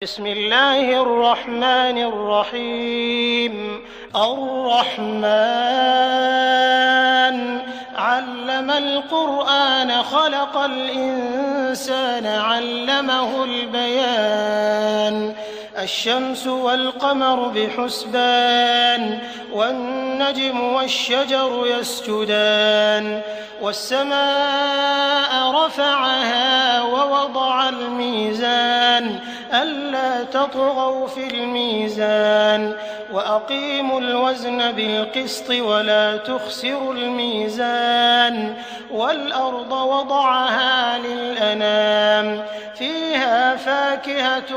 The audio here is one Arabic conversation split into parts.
بسم الله الرحمن الرحيم. الرحمن علم القرآن خلق الإنسان علمه البيان. الشمس والقمر بحسبان والنجم والشجر يسجدان والسماء رفعها ووضع الميزان ألا تطغوا في الميزان وأقيموا الوزن بالقسط ولا تخسروا الميزان والأرض وضعها للأنام فيها فاكهة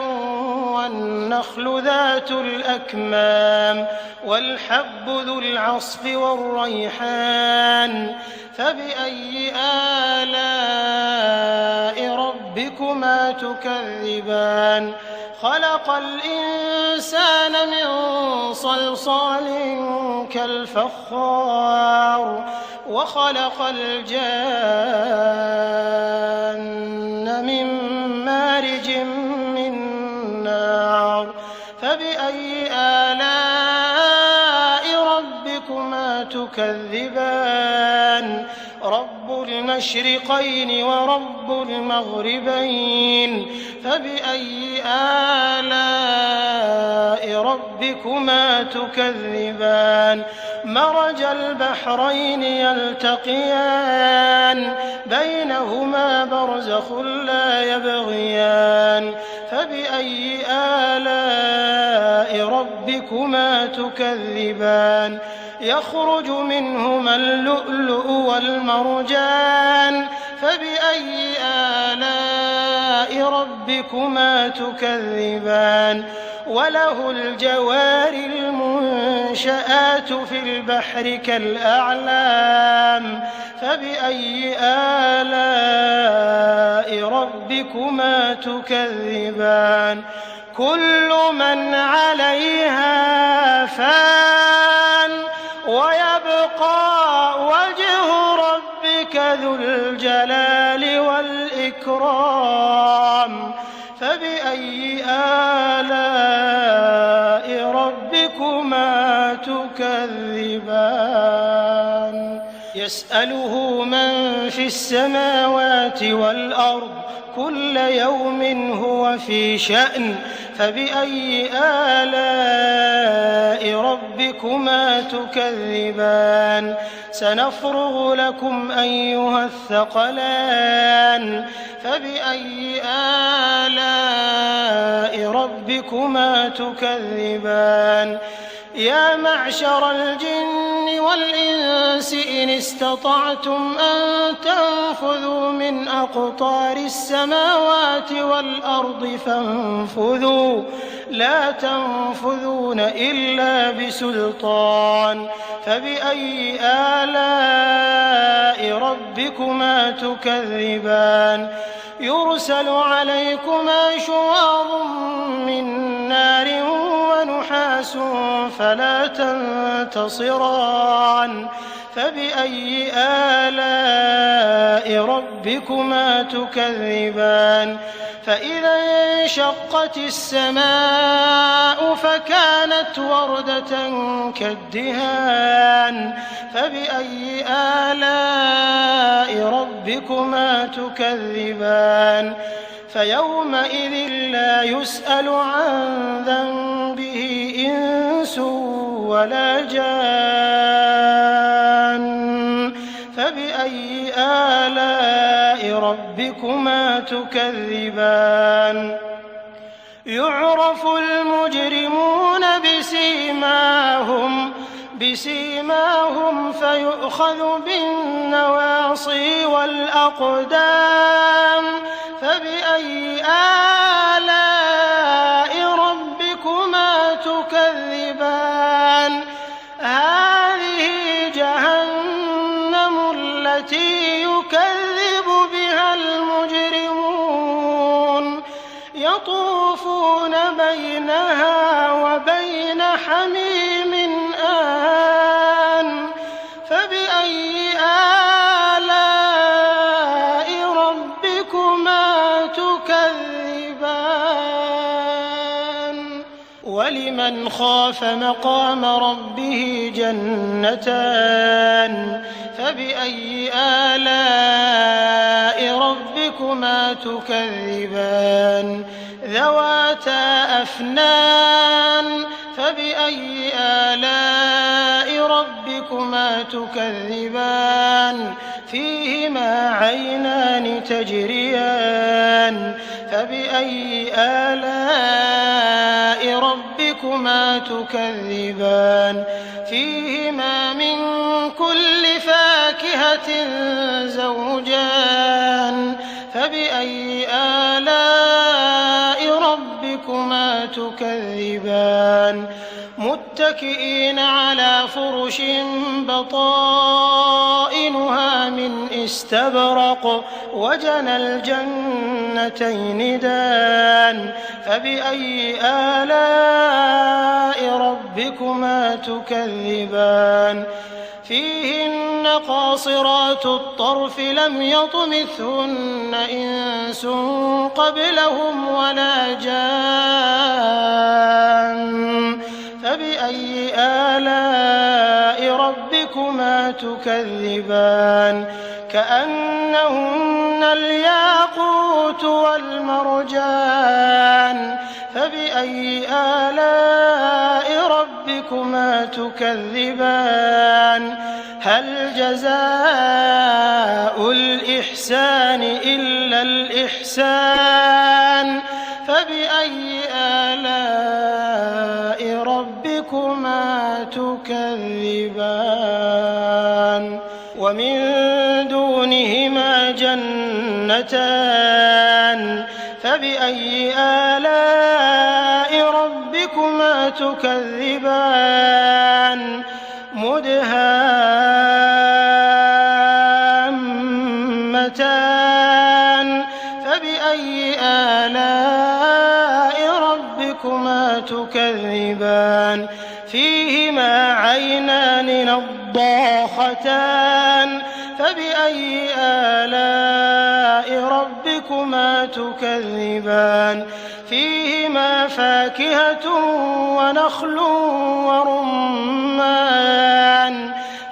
والنخل ذات الأكمام والحب ذو العصف والريحان فبأي آلاء ربكما تكذبان. خلق الإنسان من صلصال كالفخار وخلق الجان من مارج من نار فبأي آلاء ربكما تكذبان. رب المشرقين ورب المغربين فبأي آلاء ربكما تكذبان. مرج البحرين يلتقيان بينهما برزخ لا يبغيان فبأي آلاء ربكما تكذبان. يخرج منهما اللؤلؤ والمرجان فبأي آلاء ربكما تكذبان. وله الجوار المنشآت في البحر كالأعلام فبأي آلاء ربكما تكذبان. كل من عليها فان ويبقى وجه ربك ذو الجلال والإكرام فبأي آلاء ربكما تكذبان. يسأله من في السماوات والأرض كل يوم هو في شأن فبأي آلاء ربكما تكذبان. سنفرغ لكم أيها الثقلان فبأي آلاء ربكما تكذبان. يا معشر الجن والإنس إن استطعتم أن تنفذوا من أقطار السماوات والأرض فانفذوا لا تنفذون إلا بسلطان فبأي آلاء ربكما تكذبان. يرسل عليكما شواظ من نار ونحاس فلا تنتصران فبأي آلاء ربكما تكذبان. فإذا انشقت السماء فكانت وردة كالدهان فبأي آلاء ربكما تكذبان. فيومئذ لا يسأل عن ذنبه إنس ولا جان فبأي آلاء ربكما تكذبان. يعرف المجرمون بسيماهم فيؤخذ بالنواصي والأقدام فبأي آلاء ربكما تكذبان. هذه جهنم التي يكذب بها المجرمون يطوفون بينها وبين حميم آن فبأي آلاء ربكما تكذبان. ولمن خاف مقام ربه جنتان فبأي آلاء ربكما تكذبان ذواتا أفنان فبأي آلاء ربكما تكذبان فيهما عينان تجريان فبأي آلاء ربكما تكذبان فيهما من كل فاكهة زوجان فبأي آلاء ربكما تكذبان متكئين على فرش بطائنها من استبرق وجنى الجنتين دان فبأي آلاء ربكما تكذبان فيهن قاصرات الطرف لم يطمثهن إنس قبلهم ولا جان فبأي آلاء ربكما تكذبان كأنهن الياقوت والمرجان فبأي آلاء ربكما تكذبان هل جزاء الإحسان إلا الإحسان فبأي آلاء ربكما تكذبان ومن دونهما جنتان فبأي آلاء ربكما تكذبان مدهامتان فبأي آلاء ربكما تكذبان فيهما عينان نضاختان فبأي آلاء ربكما تكذبان فيهما فاكهة ونخل ورمان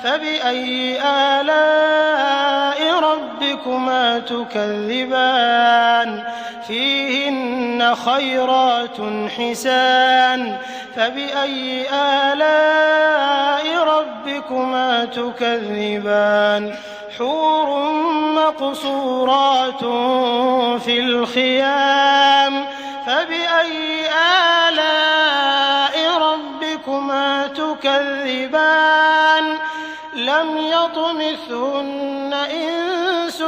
فبأي آلاء ربكما تكذبان فيهن خيرات حسان فبأي آلاء ربكما تكذبان حور مقصورات في الخيام فبأي آلاء ربكما تكذبان لم يطمثهن إنس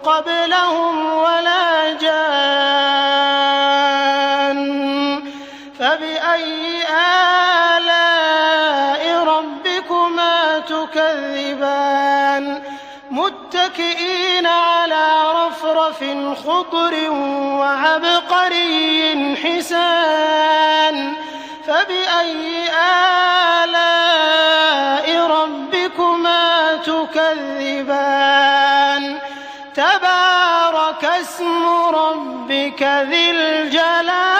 قبلهم ولا جان فبأي آلاء ربكما تكذبان متكئين على رفرف خضر وعبقري حسان فبأي آلاء ربكما تكذبان تبارك اسم ربك ذي الجلال